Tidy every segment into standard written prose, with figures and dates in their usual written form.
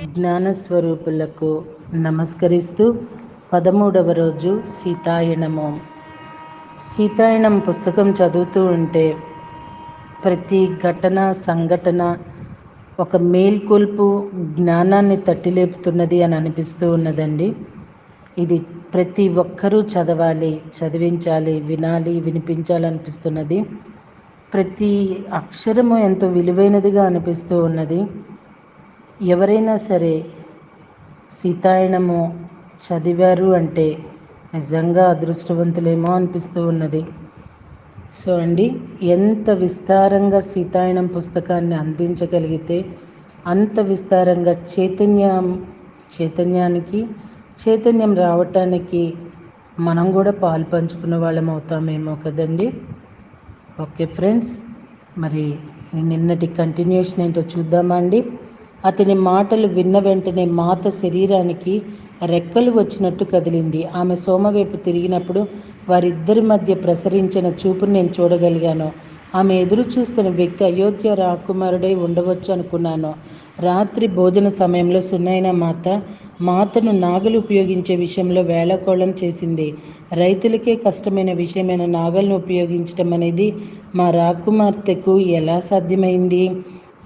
జ్ఞానస్వరూపులకు నమస్కరిస్తూ 13వ రోజు సీతాయనము. సీతాయనం పుస్తకం చదువుతూ ఉంటే ప్రతి ఘటన సంఘటన ఒక మేల్కొల్పు జ్ఞానాన్ని తట్టిలేపుతున్నది అని అనిపిస్తూ ఉన్నదండి. ఇది ప్రతి ఒక్కరూ చదవాలి, చదివించాలి, వినాలి, వినిపించాలనిపిస్తున్నది. ప్రతి అక్షరము ఎంతో విలువైనదిగా అనిపిస్తూ ఉన్నది. ఎవరైనా సరే సీతాయనము చదివారు అంటే నిజంగా అదృష్టవంతులేమో అనిపిస్తూ ఉన్నది. సో అండి, ఎంత విస్తారంగా సీతాయనం పుస్తకాన్ని అందించగలిగితే అంత విస్తారంగా చైతన్యం రావటానికి మనం కూడా పాలు పంచుకున్న వాళ్ళం అవుతామేమో కదండి. ఓకే ఫ్రెండ్స్, మరి నిన్నటి కంటిన్యూషన్ ఏంటో చూద్దామా అండి. అతని మాటలు విన్న వెంటనే మాత శరీరానికి రెక్కలు వచ్చినట్టు కదిలింది. ఆమె సోమవైపు తిరిగినప్పుడు వారిద్దరి మధ్య ప్రసరించిన చూపును నేను చూడగలిగాను. ఆమె ఎదురు చూస్తున్న వ్యక్తి అయోధ్య రాకుమారుడై ఉండవచ్చు అనుకున్నాను. రాత్రి భోజన సమయంలో సునైన మాతను నాగలు ఉపయోగించే విషయంలో వేళాకోళం చేసింది. రైతులకే కష్టమైన విషయమైన నాగలను ఉపయోగించడం అనేది మా రాకుమార్తెకు ఎలా సాధ్యమైంది?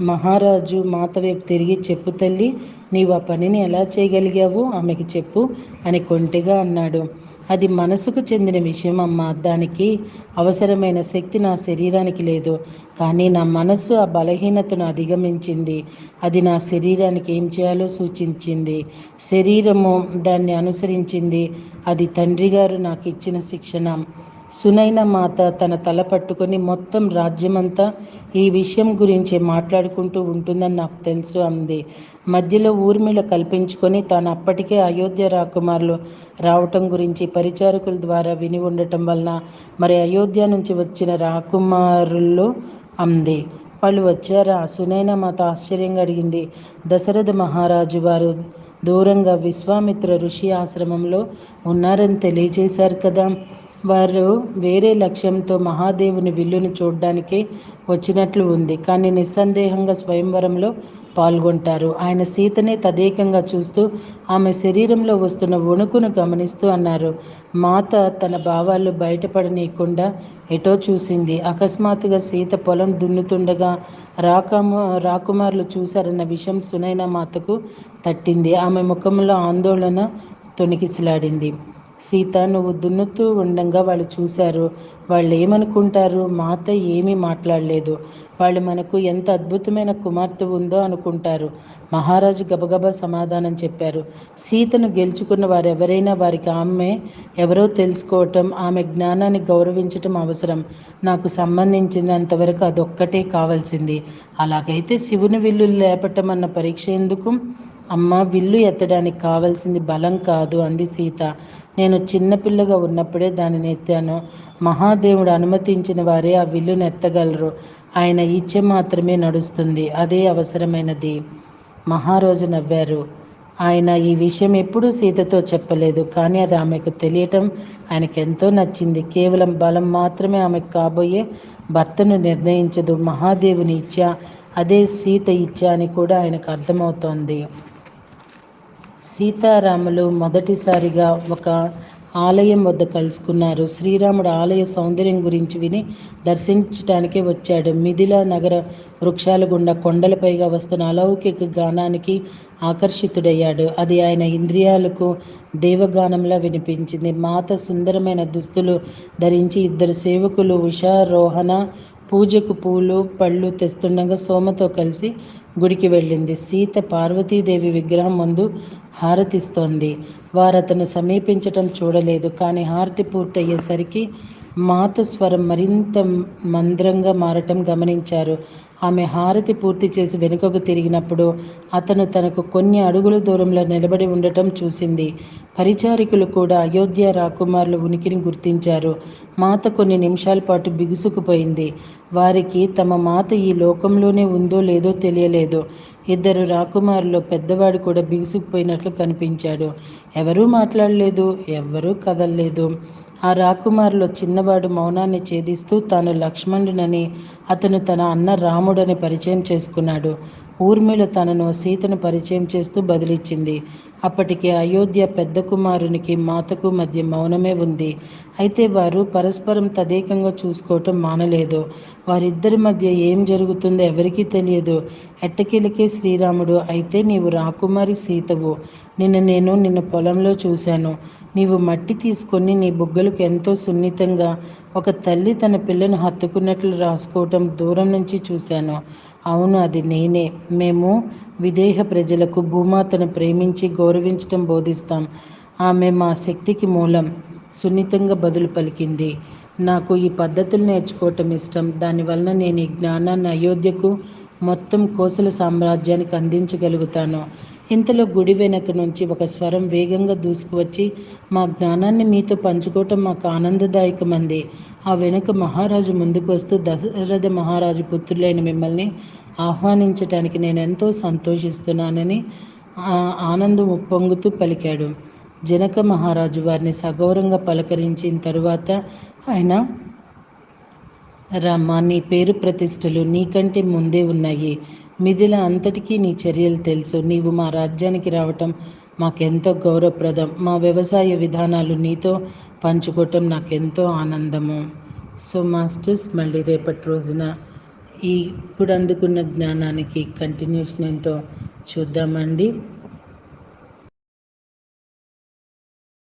మహారాజు మాత వైపు తిరిగి, చెప్పు తల్లి, నీవు ఆ పనిని ఎలా చేయగలిగావు? ఆమెకి చెప్పు అని కొంటెగా అన్నాడు. అది మనసుకు చెందిన విషయం అమ్మా. దానికి అవసరమైన శక్తి నా శరీరానికి లేదు. కానీ నా మనస్సు ఆ బలహీనతను అధిగమించింది. అది నా శరీరానికి ఏం చేయాలో సూచించింది. శరీరము దాన్ని అనుసరించింది. అది తండ్రి గారు నాకు ఇచ్చిన శిక్షణ. సునైన మాత తన తల పట్టుకొని, మొత్తం రాజ్యమంతా ఈ విషయం గురించి మాట్లాడుకుంటూ ఉంటుందని నాకు తెలుసు అంది. మధ్యలో ఊర్మిళ కల్పించుకొని తాను అప్పటికే అయోధ్య రాకుమారులు రావటం గురించి పరిచారకుల ద్వారా విని ఉండటం వలన మరి అయోధ్య నుంచి వచ్చిన రాకుమారుల్లో అంది. వాళ్ళు వచ్చారా? సునైన మాత ఆశ్చర్యంగా అడిగింది. దశరథ మహారాజు వారు దూరంగా విశ్వామిత్ర ఋషి ఆశ్రమంలో ఉన్నారని తెలియజేశారు కదా. వారు వేరే లక్ష్యంతో మహాదేవుని విల్లును చూడడానికే వచ్చినట్లు ఉంది. కానీ నిస్సందేహంగా స్వయంవరంలో పాల్గొంటారు. ఆయన సీతనే తదేకంగా చూస్తూ ఆమె శరీరంలో వస్తున్న వణుకును గమనిస్తూ అన్నారు. మాత తన భావాలు బయటపడనీయకుండా ఎటో చూసింది. అకస్మాత్తుగా సీత పొలం దున్నుతుండగా రాకుమారులు చూశారన్న విషయం సునైన మాతకు తట్టింది. ఆమె ముఖంలో ఆందోళన తొణికిసలాడింది. సీత, నువ్వు దున్నుతూ ఉండంగా వాళ్ళు చూశారు. వాళ్ళు ఏమనుకుంటారు? మాత ఏమీ మాట్లాడలేదు. వాళ్ళు మనకు ఎంత అద్భుతమైన కుమార్తె ఉందో అనుకుంటారు. మహారాజు గబగబా సమాధానం చెప్పారు. సీతను గెలుచుకున్న వారెవరైనా వారికి ఆమె ఎవరో తెలుసుకోవటం, ఆమె జ్ఞానాన్ని గౌరవించటం అవసరం. నాకు సంబంధించినంతవరకు అదొక్కటే కావాల్సింది. అలాగైతే శివుని విల్లు లేపటం అన్న పరీక్ష ఎందుకు? అమ్మ, విల్లు ఎత్తడానికి కావాల్సింది బలం కాదు అంది సీత. నేను చిన్నపిల్లగా ఉన్నప్పుడే దానిని ఎత్తాను. మహాదేవుడు అనుమతించిన వారే ఆ విల్లును ఎత్తగలరు. ఆయన ఇచ్చ మాత్రమే నడుస్తుంది. అదే అవసరమైనది. మహారాజు నవ్వారు. ఆయన ఈ విషయం ఎప్పుడూ సీతతో చెప్పలేదు. కానీ అది ఆమెకు తెలియటం ఆయనకెంతో నచ్చింది. కేవలం బలం మాత్రమే ఆమెకు కాబోయే భర్తను నిర్ణయించదు. మహాదేవుని ఇచ్చ, అదే సీత ఇచ్చ అని కూడా ఆయనకు అర్థమవుతోంది. సీతారాములు మొదటిసారిగా ఒక ఆలయం వద్ద కలుసుకున్నారు. శ్రీరాముడు ఆలయ సౌందర్యం గురించి విని దర్శించటానికే వచ్చాడు. మిథిలా నగర వృక్షాల గుండా కొండలపైగా వస్తున్న అలౌకిక గానానికి ఆకర్షితుడయ్యాడు. అది ఆయన ఇంద్రియాలకు దేవగానంలా వినిపించింది. మాత సుందరమైన దుస్తులు ధరించి ఇద్దరు సేవకులు ఉషారోహణ పూజకు పూలు పళ్ళు తెస్తుండగా సోమతో కలిసి గుడికి వెళ్ళింది. సీత పార్వతీదేవి విగ్రహం ముందు హారతిస్తోంది. వారతను సమీపించటం చూడలేదు. కానీ హారతి పూర్తయ్యేసరికి మాత స్వరం మరింత మంద్రంగా మారటం గమనించారు. ఆమె హారతి పూర్తి చేసి వెనుకకు తిరిగినప్పుడు అతను తనకు కొన్ని అడుగుల దూరంలో నిలబడి ఉండటం చూసింది. పరిచారికులు కూడా అయోధ్య రాకుమారుల ఉనికిని గుర్తించారు. మాత కొన్ని నిమిషాల పాటు బిగుసుకుపోయింది. వారికి తమ మాత ఈ లోకంలోనే ఉందో లేదో తెలియలేదు. ఇద్దరు రాకుమారులు పెద్దవాడు కూడా బిగుసుకుపోయినట్లు కనిపించాడు. ఎవరూ మాట్లాడలేదు, ఎవ్వరూ కదలలేదు. ఆ రాకుమారులో చిన్నవాడు మౌనాన్ని ఛేదిస్తూ తాను లక్ష్మణుడని, అతను తన అన్న రాముడని పరిచయం చేసుకున్నాడు. ఊర్మిళ తనను సీతను పరిచయం చేస్తూ బదిలిచ్చింది. అప్పటికి అయోధ్య పెద్ద కుమారునికి మాతకు మధ్య మౌనమే ఉంది. అయితే వారు పరస్పరం తదేకంగా చూసుకోవటం మానలేదు. వారిద్దరి మధ్య ఏం జరుగుతుందో ఎవరికీ తెలియదు. ఎట్టకేలకే శ్రీరాముడు, అయితే నీవు రాకుమారి సీతవు. నిన్న పొలంలో చూశాను. నీవు మట్టి తీసుకొని నీ బుగ్గలకు ఎంతో సున్నితంగా ఒక తల్లి తన పిల్లను హత్తుకున్నట్లు రాసుకోవటం దూరం నుంచి చూశాను. అవును, అది నేనే. మేము విదేహ ప్రజలకు భూమాతను ప్రేమించి గౌరవించటం బోధిస్తాం. ఆమె మా శక్తికి మూలం. సున్నితంగా బదులు పలికింది. నాకు ఈ పద్ధతులు నేర్చుకోవటం ఇష్టం. దానివలన నేను ఈ జ్ఞానాన్ని అయోధ్యకు, మొత్తం కోసల సామ్రాజ్యానికి అందించగలుగుతాను. ఇంతలో గుడి వెనక నుంచి ఒక స్వరం వేగంగా దూసుకువచ్చి, మా జ్ఞానాన్ని మీతో పంచుకోవటం మాకు ఆనందదాయకమంది. ఆ వెనుక మహారాజు ముందుకు వస్తూ, దశరథ మహారాజు పుత్రులైన మిమ్మల్ని ఆహ్వానించటానికి నేను ఎంతో సంతోషిస్తున్నానని ఆనందం ఉప్పొంగుతూ పలికాడు. జనక మహారాజు వారిని సగౌరవంగా పలకరించిన తరువాత ఆయన, రామ, నీ పేరు ప్రతిష్టలు నీకంటే ముందే ఉన్నాయి. మిథిల అంతటికీ నీ చర్యలు తెలుసు. నీవు మా రాజ్యానికి రావటం మాకెంతో గౌరవప్రదం. మా వ్యవసాయ విధానాలు నీతో పంచుకోవటం నాకెంతో ఆనందము. సో మాస్టర్స్, మళ్ళీ రేపటి రోజున ఇప్పుడు అందుకున్న జ్ఞానానికి కంటిన్యూషన్ ఏంటో చూద్దామండి.